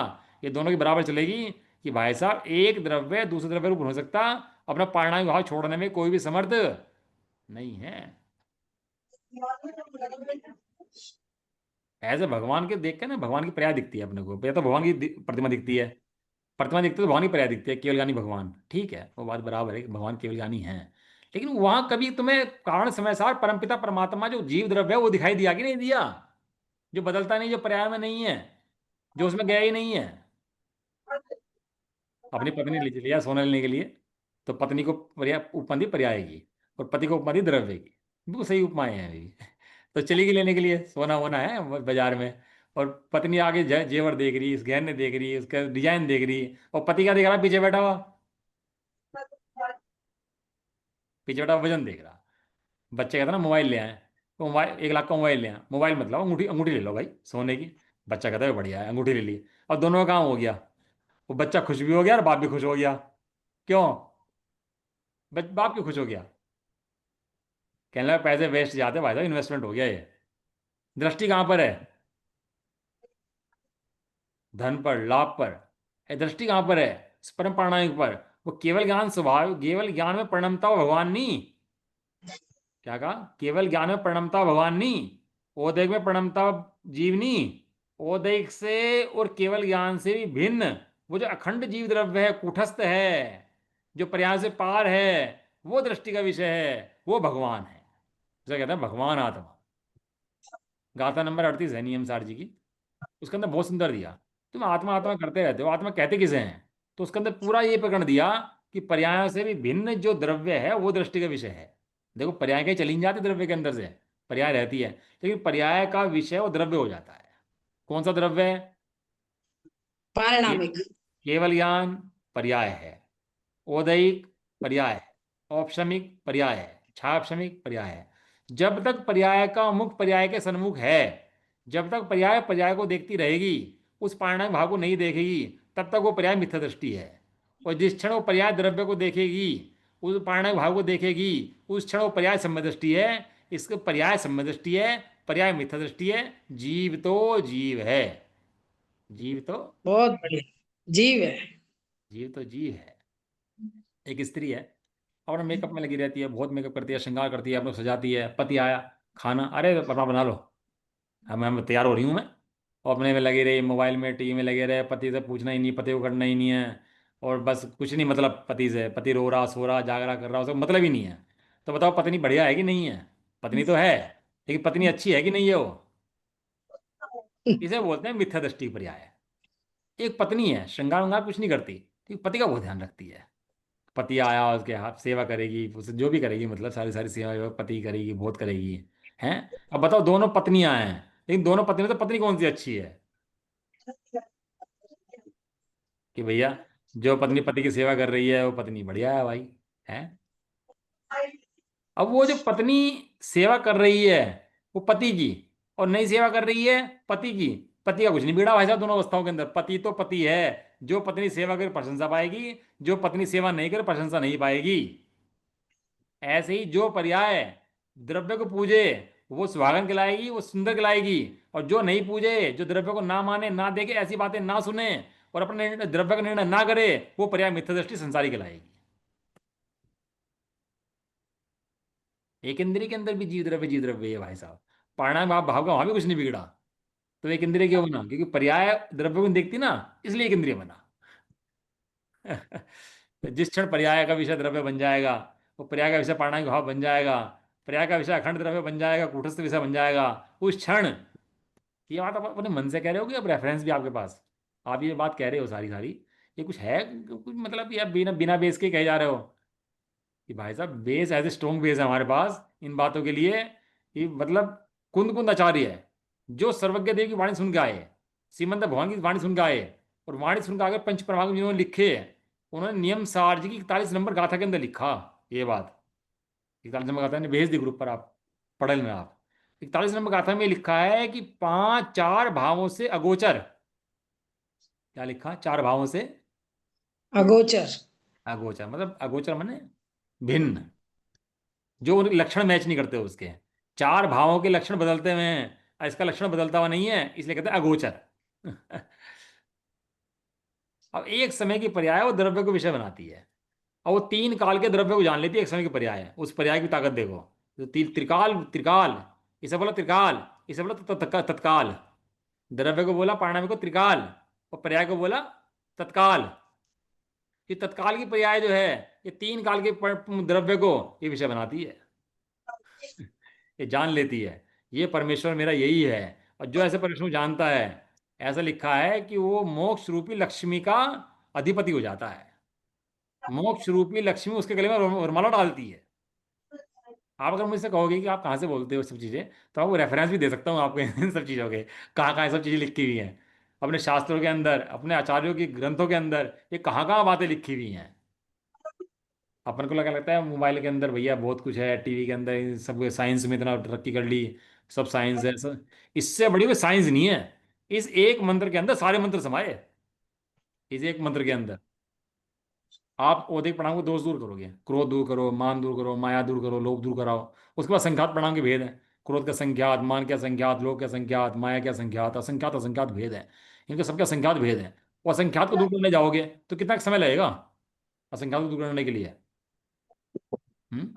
ये दोनों की बराबर चलेगी। कि भाई साहब एक द्रव्य दूसरे द्रव्य रूप हो सकता, अपना पारिणामिक भाव छोड़ने में कोई भी समर्थ नहीं है। ऐसे भगवान के देख के ना भगवान की पर्याय दिखती है अपने को, या तो भगवान की प्रतिमा दिखती है, प्रतिमा दिखती है तो भगवान की पर्याय दिखती है, केवल ज्ञानी भगवान, ठीक है वो बात बराबर है कि भगवान केवल ज्ञानी हैं। लेकिन वहां कभी तुम्हें कारण समय सार परमपिता परमात्मा जो जीव द्रव्य है वो दिखाई दिया कि नहीं दिया, जो बदलता नहीं, जो पर्याय में नहीं है, जो उसमें गया ही नहीं है। अपनी पत्नी ले लिया सोना लेने के लिए, तो पत्नी को पर्याय उपमा दी पर्याय की, और पति को उपमा दी द्रव्य की, बिल्कुल सही उपमाएं हैं अभी। तो चली गई लेने के लिए, सोना वोना है बाजार में, और पत्नी आगे जेवर देख रही, इस गहने देख रही, उसका डिजाइन देख रही, और पति क्या देख रहा है पीछे बैठा हुआ, पीछे बैठा हुआ वजन देख रहा। बच्चे कहता ना मोबाइल ले आए, तो मोबाइल 1 लाख का मोबाइल ले आए, मोबाइल मतलब अंगूठी, अंगूठी ले लो भाई सोने की। बच्चा कहता है बढ़िया है, अंगूठी ले ली, और दोनों का काम हो गया, वो बच्चा खुश भी हो गया और बाप भी खुश हो गया। क्यों? बाप क्यों खुश हो गया? कहने लगा पैसे वेस्ट जाते भाई साहब, इन्वेस्टमेंट हो गया ये। दृष्टि कहाँ पर है? धन पर, लाभ पर। ये दृष्टि कहाँ पर है? परम प्राणायाम पर। वो केवल ज्ञान स्वभाव, केवल ज्ञान में परिणमता हो भगवान नहीं। क्या कहा? केवल ज्ञान में परिणमता भगवान नहीं, ओदेक में परिणमता जीव नहीं, ओदेक से और केवल ज्ञान से भी भिन्न वो जो अखंड जीव द्रव्य है, कूटस्थ है, जो प्रयास से पार है, वो दृष्टि का विषय है, वो भगवान है। जैसे कहते हैं भगवान आत्मा। गाथा नंबर 38 है नियम सार जी की, उसके अंदर बहुत सुंदर दिया। तुम आत्मा आत्मा करते रहते हो, आत्मा कहते किसे हैं? तो उसके अंदर पूरा ये प्रकरण दिया कि पर्यायों से भी भिन्न जो द्रव्य है वो दृष्टि का विषय है। देखो पर्याय कहीं चली नहीं जाती द्रव्य के अंदर से, पर्याय रहती है, लेकिन पर्याय का विषय वो द्रव्य हो जाता है। कौन सा द्रव्य है? पारिणामिक। केवल ज्ञान पर्याय है, औदैहिक पर्याय है, औपशमिक पर्याय है, छापशमिक पर्याय है। जब तक पर्याय का मुख पर्याय के सन्मुख है, जब तक पर्याय पर्याय को देखती रहेगी, उस पारिणामिक भाव को नहीं देखेगी, तब तक वो पर्याय मिथ्या दृष्टि है। और जिस क्षण वो पर्याय द्रव्य को देखेगी, उस पारिणामिक भाव को देखेगी, उस क्षण वो पर्याय सम्यक दृष्टि है। इसके पर्याय सम्यक दृष्टि है, पर्याय मिथ्या दृष्टि है। जीव तो जीव है, जीव तो बहुत बढ़िया। जीव है। जीव तो जीव है। एक स्त्री है, और मेकअप में लगी रहती है, बहुत मेकअप करती है, श्रृंगार करती है, अपने को सजाती है। पति आया, खाना, अरे अपना बना लो, अब मैं तैयार हो रही हूँ मैं, और अपने में लगी रही, मोबाइल में टीवी में लगे रहे, पति से पूछना ही नहीं, पति को करना ही नहीं है, और बस कुछ नहीं मतलब पति से, पति रो रहा सो रहा जाग रहा कर रहा, उसका मतलब ही नहीं है। तो बताओ पत्नी बढ़िया है कि नहीं है? पत्नी तो है, लेकिन पत्नी अच्छी है कि नहीं है वो? इसे बोलते हैं मिथ्या दृष्टि पर्याय। एक पत्नी है, श्रृंगार वंगार कुछ नहीं करती, ठीक, पति का बहुत ध्यान रखती है। पति आया, उसके हाथ सेवा करेगी, उसे जो भी करेगी, मतलब सारी सारी सेवा वेवा पति करेगी, बहुत करेगी। हैं? अब बताओ दोनों पत्नियां हैं, लेकिन दोनों पत्नी में तो पत्नी कौन सी अच्छी है? कि भैया जो पत्नी पति की सेवा कर रही है वो पत्नी बढ़िया है भाई। है? अब वो जो पत्नी सेवा कर रही है वो पति की, और नई सेवा कर रही है पति की, पति का कुछ नहीं बिगड़ा भाई साहब दोनों अवस्थाओं के अंदर, पति तो पति है। जो पत्नी सेवा कर प्रशंसा पाएगी, जो पत्नी सेवा नहीं कर प्रशंसा नहीं पाएगी। ऐसे ही जो पर्याय द्रव्य को पूजे वो सुहागन कहलाएगी, वो सुंदर कहलाएगी। और जो नहीं पूजे, जो द्रव्य को ना माने, ना देखे, ऐसी बातें ना सुने, और अपने द्रव्य का निर्णय ना करे, वो पर्याय मिथ्या दृष्टि संसारी कहलाएगी। एक इंद्रिय के अंदर भी जीव द्रव्य है भाई साहब, प्राणायाम भाव भाव का वहां भी कुछ नहीं बिगड़ा। तो एक इंद्रिय क्यों बना? क्योंकि पर्याय द्रव्य को नहीं देखती ना, इसलिए एक इंद्रिय बना। तो जिस क्षण पर्याय का विषय द्रव्य बन जाएगा, वो पर्याय का विषय प्राणायाम भाव बन जाएगा, पर्याय का विषय अखंड द्रव्य बन जाएगा, कूटस्थ विषय बन जाएगा, उस क्षण। ये बात आप अपने मन से कह रहे हो कि अब रेफरेंस भी आपके पास, आप ये बात कह रहे हो सारी सारी, ये कुछ है कुछ मतलब, या बिना बिना बेस के कहे जा रहे हो? कि भाई साहब बेस, ऐसे स्ट्रॉन्ग बेस है हमारे पास इन बातों के लिए, कि मतलब कुंद कुंद आचार्य है, जो सर्वज्ञ देव की वाणी सुन के आए, श्रीमंत भगवान की वाणी सुन के आए, और वाणी सुन के आगे पंच प्रभाग जिन्होंने लिखे, उन्होंने नियम सार जी की 41 नंबर गाथा के अंदर लिखा ये बात। 41 नंबर गाथा ने भेज दी ग्रुप पर, आप पढ़ लेना आप। 41 नंबर गाथा में लिखा है कि पांच चार भावों से अगोचर, क्या लिखा? 4 भावों से अगोचर। अगोचर, मतलब अगोचर माने भिन्न, जो उनके लक्षण मैच नहीं करते उसके। 4 भावों के लक्षण बदलते हुए हैं, और इसका लक्षण बदलता हुआ नहीं है, इसलिए कहते हैं अगोचर। अब एक समय की पर्याय वो द्रव्य को विषय बनाती है, और वो 3 काल के द्रव्य को जान लेती है, एक समय की पर्याय है, उस पर्याय की ताकत देखो। तो त्रिकाल त्रिकाल इसे बोला त्रिकाल, इसे बोला तत्काल। द्रव्य को बोला पाणिनि को त्रिकाल, और पर्याय को बोला तत्काल। ये तत्काल की पर्याय जो है, ये तीन काल के द्रव्य को ये विषय बनाती है, ये जान लेती है। ये परमेश्वर मेरा यही है। और जो ऐसे परमेश्वर को जानता है, ऐसा लिखा है कि वो मोक्ष रूपी लक्ष्मी का अधिपति हो जाता है। मोक्ष रूपी लक्ष्मी उसके गले में वरमाला डालती है। आप अगर मुझसे कहोगे कि आप कहाँ से बोलते हो सब चीज़ें, तो आपको रेफरेंस भी दे सकता हूँ आपको इन सब चीज़ों के, कहाँ कहाँ ये सब चीज़ें लिखी हुई हैं अपने शास्त्रों के अंदर, अपने आचार्यों की ग्रंथों के अंदर, ये कहाँ कहाँ बातें लिखी हुई हैं। अपन को लगा लगता है मोबाइल के अंदर भैया बहुत कुछ है, टीवी के अंदर इन सब साइंस में इतना तरक्की कर ली, सब साइंस है सब। इससे बड़ी कोई साइंस नहीं है। इस एक मंत्र के अंदर सारे मंत्र समाये, इस एक मंत्र के अंदर। आप औदिक प्रणाम को दोष दूर करोगे, क्रोध दूर करो, मान दूर करो, माया दूर करो, लोभ दूर कराओ। उसके बाद संख्यात प्रणाम के भेद है। क्रोध का संख्यात, मान क्या संख्यात, लोभ क्या संख्यात, माया क्या संख्यात, असंख्यात असंख्यात भेद है। इनके सबके असंख्यात भेद है। और असंख्यात को दूर करने जाओगे तो कितना समय लगेगा असंख्यात को दूर करने के लिए? हम्म?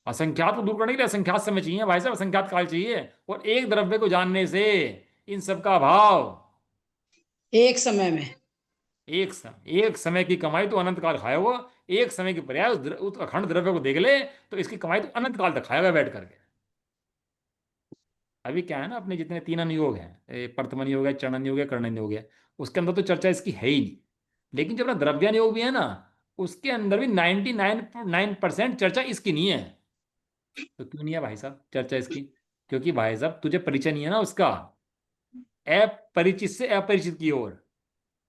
असंख्यात को दूर करने के लिए असंख्यात समय चाहिए भाई साहब, असंख्यात काल चाहिए। और एक द्रव्य को जानने से इन सब का अभाव, एक समय में। एक समय की कमाई तो अनंत काल खाए वो। एक समय की पर्याय उस अखंड द्रव्य को देख ले, तो इसकी कमाई तो अनंत काल तक खाएगा बैठ करके। अभी क्या है ना, अपने जितने तीन अनुयोग हैं, प्रथमन योग है, चरणन योग है, कर्णन योग है, उसके अंदर तो चर्चा इसकी है ही नहीं। लेकिन जो अपना द्रव्यान योग भी है ना, उसके अंदर भी 99.9% चर्चा इसकी नहीं है। तो क्यों नहीं है भाई साहब चर्चा इसकी? क्योंकि भाई साहब तुझे परिचय नहीं है ना उसका। अपरिचित से अपरिचित की ओर,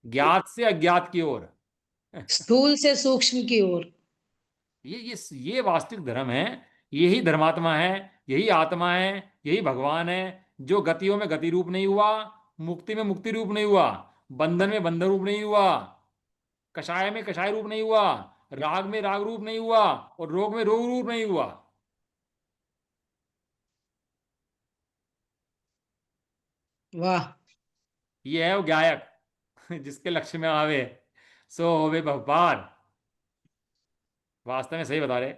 ज्ञात से अज्ञात की ओर। स्थूल से सूक्ष्म की ओर। ये वास्तविक धर्म है। यही धर्मात्मा है, यही आत्मा है, यही भगवान है। जो गतियों में गति रूप नहीं हुआ, मुक्ति में मुक्ति रूप नहीं हुआ, बंधन में बंधन रूप नहीं हुआ, कषाय में कषाय रूप नहीं हुआ, राग में राग रूप नहीं हुआ, और रोग में रोग रूप नहीं हुआ। वाह। ये है वो गायक जिसके लक्ष्य में आवे सो होवे बहुपार। वास्तव में सही बता रहे।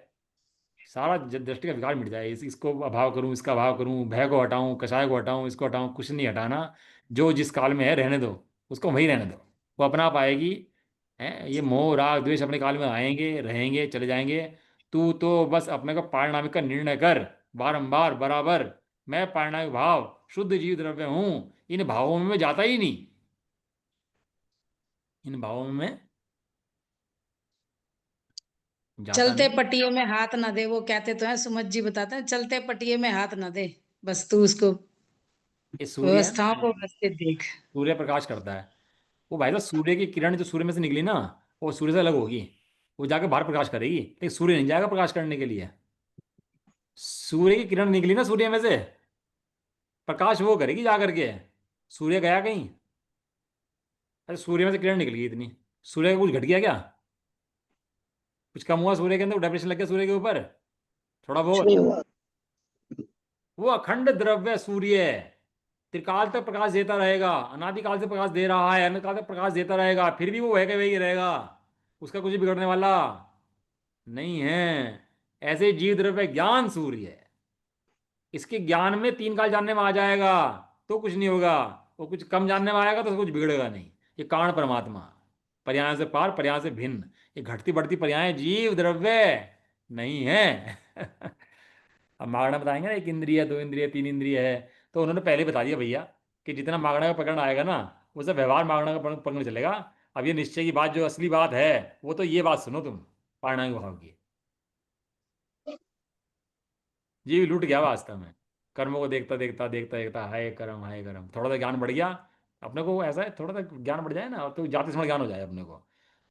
सारा दृष्टि का विकार मिट जाए। इसको अभाव करूं, इसका अभाव करूं, भय को हटाऊं, कषाय को हटाऊं, इसको हटाऊं, कुछ नहीं हटाना। जो जिस काल में है रहने दो, उसको वहीं रहने दो, वो अपना आप आएगी। है ये मोह राग द्वेष अपने काल में आएंगे, रहेंगे, चले जाएंगे। तू तो बस अपने को पारिणामिक का निर्णय कर, बारंबार बराबर। मैं पारिणामिक भाव शुद्ध जीव द्रव्य हूं। इन भावों में मैं जाता ही नहीं, इन भावों में मैं जाता चलते नहीं। पटियों में हाथ ना दे, वो कहते तो है, सुमत जी बताते हैं, चलते पटिये में हाथ ना दे, बस तू उसको ये सूर्य है व्यवस्थाओं ना, को व्यवस्थित देख। सूर्य प्रकाश करता है। वो भाई साहब सूर्य की किरण जो सूर्य में से निकली ना, वो सूर्य से अलग होगी। वो जाकर बाहर प्रकाश करेगी, लेकिन सूर्य नहीं जाएगा प्रकाश करने के लिए। सूर्य की किरण निकली ना सूर्य में से, प्रकाश वो करेगी जा करके। सूर्य गया कहीं? अरे सूर्य में से किरण निकल गई इतनी, सूर्य का कुछ घट गया क्या? कुछ कम हुआ सूर्य के अंदर? डेप्रेशन लग गया सूर्य के ऊपर थोड़ा कुछ बहुत? नहीं हुआ। वो अखंड द्रव्य सूर्य है, त्रिकाल तक प्रकाश देता रहेगा, अनादिकाल से प्रकाश दे रहा है, अनंत काल तक प्रकाश देता रहेगा, फिर भी वो वह के वही रहेगा। उसका कुछ बिगड़ने वाला नहीं है। ऐसे जीव द्रव्य ज्ञान सूर्य है। इसके ज्ञान में तीन काल जानने में आ जाएगा तो कुछ नहीं होगा। वो कुछ कम जानने में आएगा तो कुछ बिगड़ेगा नहीं। ये कारण परमात्मा, पर्याय से पार, पर्याय से भिन्न। ये घटती बढ़ती पर्याय जीव द्रव्य नहीं है अब मागणा बताएंगे ना, एक इंद्रिय, दो इंद्रिय, तीन इंद्रिय है। तो उन्होंने पहले ही बता दिया भैया कि जितना मागणा का प्रकरण आएगा ना, वो सब व्यवहार मागणा का प्रकरण चलेगा। अब ये निश्चय की बात, जो असली बात है, वो तो ये बात सुनो तुम, पारणांग भाव की। जीव लूट गया वास्तव में, कर्मों को देखता देखता देखता देखता, हाय कर्म हाय कर्म। थोड़ा सा ज्ञान बढ़ गया अपने को, ऐसा है थोड़ा सा ज्ञान बढ़ जाए ना, तो जाते समय ज्ञान हो जाए अपने को।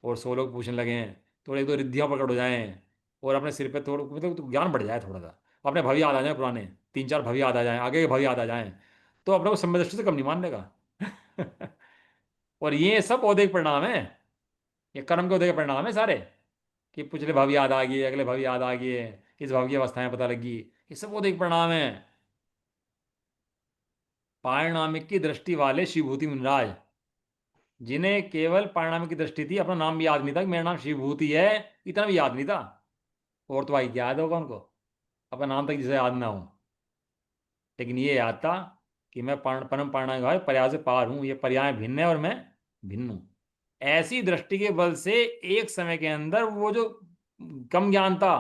और 100 लोग पूछने लगे, थोड़े एक दो रिद्धियाँ प्रकट हो जाएं, और अपने सिर पे थोड़ा मतलब तो ज्ञान बढ़ जाए थोड़ा सा। अपने भव याद आ जाए पुराने, तीन चार भव याद आ जाए, आगे के भव याद आ जाए, तो अपने को समय दृष्टि से कम नहीं मान लेगा और ये सब औदिक परिणाम है, ये कर्म के औदिक परिणाम है सारे। कि पिछले भव याद आ गए, अगले भव याद आ गए, इस भव की अवस्थाएं पता लगी, ये सब औदिक परिणाम है। पारिणामिक की दृष्टि वाले शिवभूति मुनिराज, जिन्हें केवल पारिणामिक की दृष्टि थी, अपना नाम भी याद नहीं था कि मेरा नाम शिवभूति है, इतना भी याद नहीं था। और तो भाई क्या याद होगा उनको, अपना नाम तक जिसे याद ना हो। लेकिन ये याद था कि मैं परम पाणा भाव पर्याय से पार हूं, ये पर्याय भिन्न है और मैं भिन्न हूं। ऐसी दृष्टि के बल से एक समय के अंदर वो जो कम ज्ञान था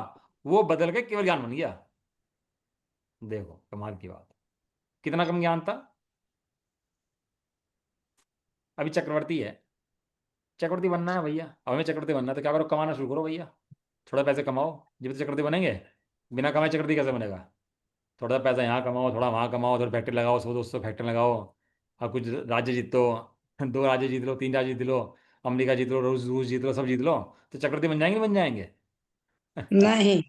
वो बदल के केवल ज्ञान बन गया। देखो कमाल की बात, कितना कम ज्ञान था। अभी चक्रवर्ती है, चक्रवर्ती बनना है भैया, अब हमें चक्रवर्ती बनना है तो क्या करो, कमाना शुरू करो भैया, थोड़ा पैसे कमाओ, जब तो चक्रवर्ती बनेंगे। बिना कमाए चक्रवर्ती कैसे बनेगा? थोड़ा सा पैसा यहाँ कमाओ, थोड़ा वहाँ कमाओ, थोड़ा फैक्ट्री लगाओ, 100-200 फैक्ट्री लगाओ, और कुछ राज्य जीतो, 2 राज्य जीत लो, 3 राज्य जीत लो, अमेरिका जीत लो, रूस रूस जीत लो, सब जीत लो, तो चक्रवर्ती बन जाएंगे, नहीं बन जाएंगे? नहीं,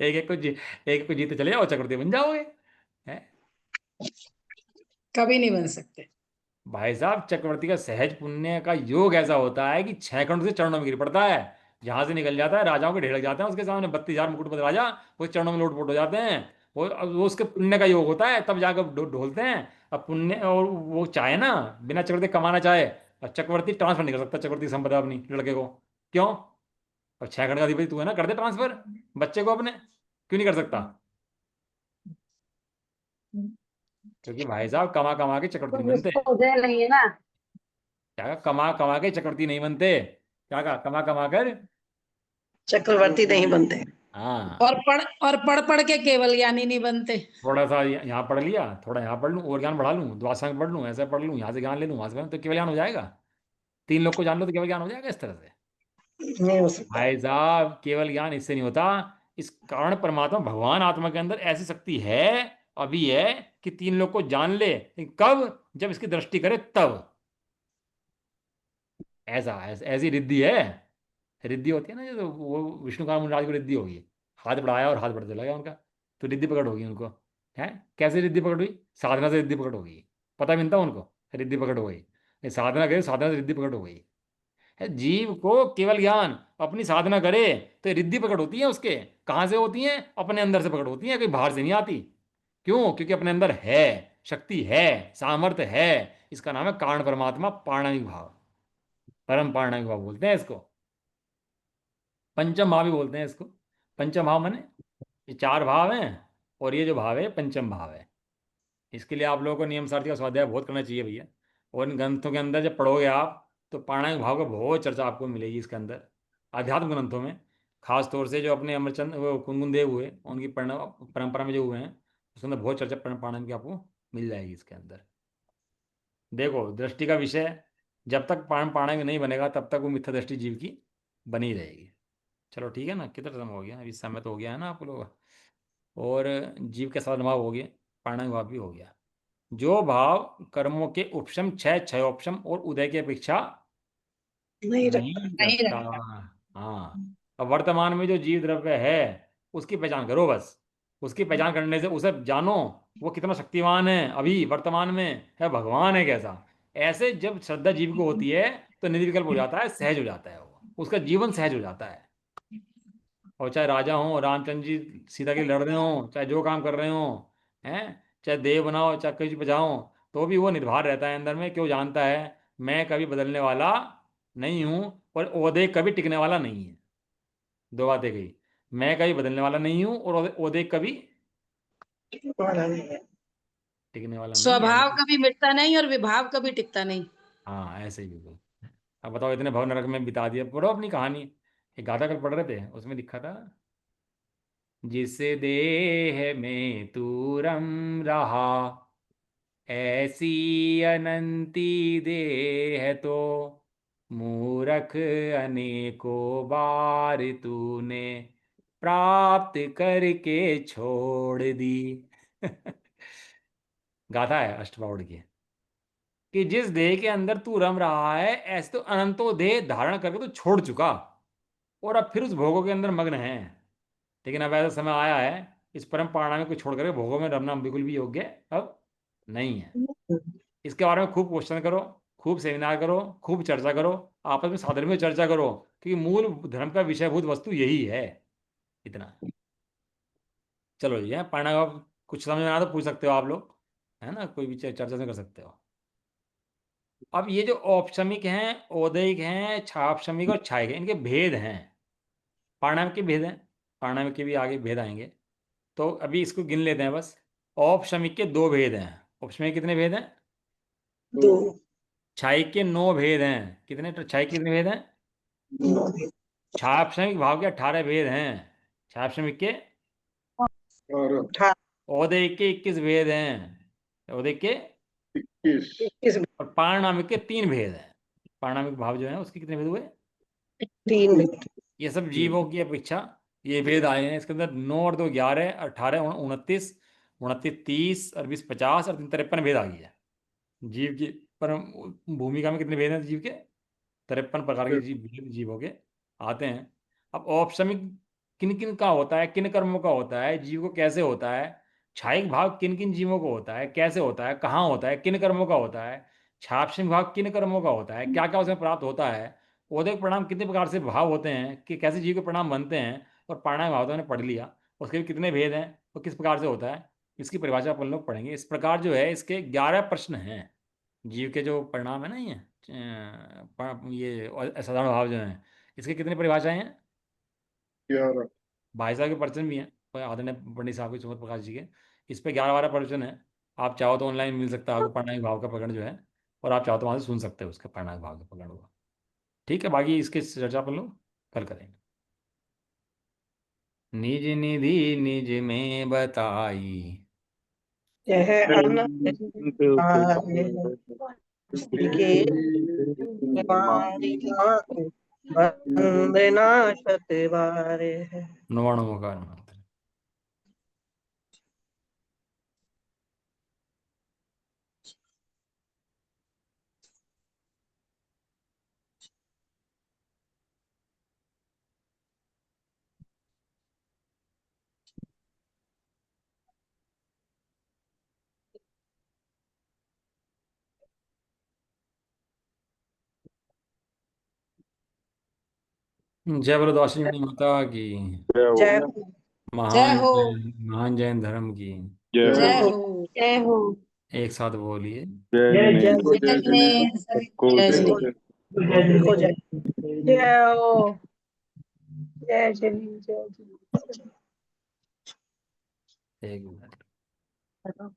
एक एक को जीते चले जाओ, चक्रवर्ती बन जाओगे। हैं? कभी नहीं बन सकते। भाई साहब चक्रवर्ती का सहज पुण्य का योग ऐसा होता है कि 6 खंड से चरणों में गिर पड़ता है, जहां से निकल जाता है, राजाओं के ढेर लग जाते हैं उसके सामने, 32,000 मुकुटपत राजा वो चरणों में लोटपोट हो जाते हैं। वो उसके पुण्य का योग होता है, तब जाकर ढोलते हैं। अब पुण्य, और वो चाहे ना, बिना चक्रवर्ती कमाना चाहे, और चक्रवर्ती ट्रांसफर नहीं कर सकता चक्रवर्ती की संपदा अपनी लड़के को। क्यों? और 6 खंड का अधिपति तू है ना, कर दे ट्रांसफर बच्चे को अपने, क्यों नहीं कर सकता? क्योंकि भाई साहब कमा कमा के चक्रवर्ती नहीं बनते। उदय नहीं है ना। क्या कहा? कमा कमा के चक्रवर्ती नहीं बनते। क्या कहा? कमा कमा कर। चक्रवर्ती नहीं बनते। हाँ, और पढ़ पढ़ के केवल ज्ञानी नहीं बनते। थोड़ा सा यहाँ पढ़ लिया, थोड़ा यहाँ पढ़ लूँ और ज्ञान बढ़ा लूँ, द्वादशांग पढ़ लूँ, ऐसे पढ़ लूँ, यहाँ से ज्ञान ले लूँ, वहां से तो केवल ज्ञान हो जाएगा। 3 लोग को जान लो तो केवल ज्ञान हो जाएगा इस तरह से। नहीं हो सकता। भाई साहब केवल ज्ञान इससे नहीं होता। इस कारण परमात्मा भगवान आत्मा के अंदर ऐसी शक्ति है, अभी है, कि 3 लोग को जान ले, लेकिन कब? जब इसकी दृष्टि करे तब। ऐसी रिद्धि है। रिद्धि होती है ना, जो वो विष्णु का मुनिराज को रिद्धि होगी, हाथ बढ़ाया और हाथ बढ़ते चला गया उनका, तो रिद्धि पकड़ होगी उनको। है? कैसे रिद्धि पकड़ हुई? साधना से रिद्धि पकड़ होगी। पता भी नहीं था उनको, रिद्धि पकड़ हो गई। ये साधना करे, साधना से रिद्धि पकड़ हो गई। है, जीव को केवल ज्ञान अपनी साधना करे तो रिद्धि पकड़ होती है उसके। कहाँ से होती है? अपने अंदर से पकड़ होती है, कोई बाहर से नहीं आती। क्यों? क्योंकि अपने अंदर है, शक्ति है, सामर्थ्य है। इसका नाम है कारण परमात्मा, पाणिनिक भाव, परम पाणिनिक भाव बोलते हैं इसको। पंचम भाव भी बोलते हैं इसको। पंचम भाव माने ये 4 भाव हैं, और ये जो भाव है पंचम भाव है। इसके लिए आप लोगों को नियम सारथी का स्वाध्याय बहुत करना चाहिए भैया। और इन ग्रंथों के अंदर जब पढ़ोगे आप तो प्राणायाम भाव का बहुत चर्चा आपको मिलेगी इसके अंदर, आध्यात्म ग्रंथों में। खास तौर से जो अपने अमरचंद वो कुनकुन देव हुए, उनकी परंपरा में जो हुए हैं, उसके अंदर बहुत चर्चा प्राणायाम की आपको मिल जाएगी इसके अंदर। देखो दृष्टि का विषय, जब तक प्राणायाम नहीं बनेगा तब तक वो मिथ्या दृष्टि जीव की बनी रहेगी। चलो ठीक है ना, कितना समय हो गया? अभी समय तो हो गया है ना आप लोग। और जीव के साथ भाव हो गए, प्राणायाम भाव भी हो गया। जो भाव कर्मों के उपशम, क्षयोपशम और उदय की अपेक्षा नहीं नहीं रखता। नहीं रखता। रखता। हाँ, अब वर्तमान में जो जीव द्रव्य है उसकी पहचान करो बस। उसकी पहचान करने से उसे जानो वो कितना शक्तिमान है, अभी वर्तमान में है, भगवान है कैसा। ऐसे जब श्रद्धा जीव को होती है तो निर्विकल्प हो जाता है, सहज हो जाता है, वो उसका जीवन सहज हो जाता है। और चाहे राजा हो, रामचंद्र जी सीता के लड़ रहे हो, चाहे जो काम कर रहे हो, हैं, चाहे देव बनाओ चाहे कुछ बजाओ, तो भी वो निर्भर रहता है अंदर में। क्यों? जानता है मैं कभी बदलने वाला नहीं हूं, और ओहदे कभी टिकने वाला नहीं है। 2 बातें कही, मैं कभी बदलने वाला नहीं हूं और ओहदे कभी वाला नहीं है। टिकने वाला नहीं है। स्वभाव कभी मिटता नहीं और विभाव कभी टिकता नहीं। हाँ ऐसे ही बिल्कुल। अब बताओ, इतने भव नरक में बिता दिया, पढ़ो अपनी कहानी। एक गाथा कल पढ़ रहे थे, उसमें लिखा था, जिस देह में तू रम रहा, ऐसी अनंती देह तो मूरख अनेकों बार तूने प्राप्त करके छोड़ दी। गाथा है अष्टपावड़ की, कि जिस देह के अंदर तू रम रहा है, ऐसे तो अनंतों देह धारण करके तू छोड़ चुका, और अब फिर उस भोगों के अंदर मग्न है। लेकिन अब ऐसा समय आया है, इस परम पारणामिक को छोड़ करके भोगों में रमना बिल्कुल भी योग्य अब नहीं है। इसके बारे में खूब क्वेश्चन करो, खूब सेमिनार करो, खूब चर्चा करो, आपस में साधर्म में चर्चा करो, क्योंकि मूल धर्म का विषयभूत वस्तु यही है। इतना। चलो जी, है प्राणायाम कुछ समझ में आना तो पूछ सकते हो आप लोग, है ना, कोई भी चर्चा से कर सकते हो। अब ये जो औपशमिक हैं, औदैहिक हैं, छापशमिक और छायिक हैं, इनके भेद हैं। प्राणायाम के भेद हैं, प्राणायाम के भी आगे भेद आएंगे। तो अभी इसको गिन लेते हैं बस। औपशमिक के 2 भेद हैं। औपशमिक कितने भेद हैं? 2 क्षायिक के 9 भेद हैं। कितने क्षायिक के कितने भेद हैं? 9 भेद। क्षापशमिक भाव के 18 भेद हैं। क्षापशमिक के और 18 औदैहिक के 21 भेद हैं। औदैहिक के 21 21 और पारणामिक के 3 भेद हैं। पारणामिक भाव जो है उसके कितने भेद हुए? 3 भेद। ये सब जीवों की अपेक्षा ये भेद आए हैं। इसके अंदर 9 और 2 11, 18 29, 29 30 और 20 50 और 53 भेद आ गया जीव की। पर भूमिका में कितने भेद हैं जीव के? 53 प्रकार के जीवों के आते हैं। अब औपशमिक किन किन का होता है, किन कर्मों का होता है, जीव को कैसे होता है? क्षायिक भाव किन किन जीवों को होता है, कैसे होता है, कहाँ होता है, किन कर्मों का होता है? क्षापशमिक भाव किन कर्मों का होता है, क्या क्या उसमें प्राप्त होता है? औदैहिक परिणाम कितने प्रकार से भाव होते हैं, कि कैसे जीव के परिणाम बनते हैं? और पारणामिक भाव तो हमने पढ़ लिया, उसके भी कितने भेद हैं और किस प्रकार से होता है, इसकी परिभाषा अपन लोग पढ़ेंगे। इस प्रकार जो है इसके 11 प्रश्न हैं। जीव के जो परिणाम है ना, ये असाधारण भाव जो हैं, इसके कितनी परिभाषाएं हैं? 11 भाई साहब के प्रवचन भी हैं, आदरणीय पंडित साहब के सुमत प्रकाश जी के। इस पे 11-12 प्रवचन है। आप चाहो तो ऑनलाइन मिल सकता है आपको परिणामिक भाव का प्रकरण जो है, और आप चाहो तो वहाँ से सुन सकते हो उसके परिणामिक भाव का प्रकरण हुआ। ठीक है, बाकी इसकी चर्चा अपन लोग कल करेंगे। निज निधि निज में बताई, यह अनंत पारे के वंदना शत बारे है। नवाणुमुखार मंत्र। जय बोलो दाशिनी मणि माता की। जय जय महान हो। महान जैन धर्म की। जय हो। हो। जय हो। एक साथ बोलिए। जय जय जय जिनेन्द्र, जय जिनेन्द्र। को जय। जय हो। जय जय जय। एक मिनट।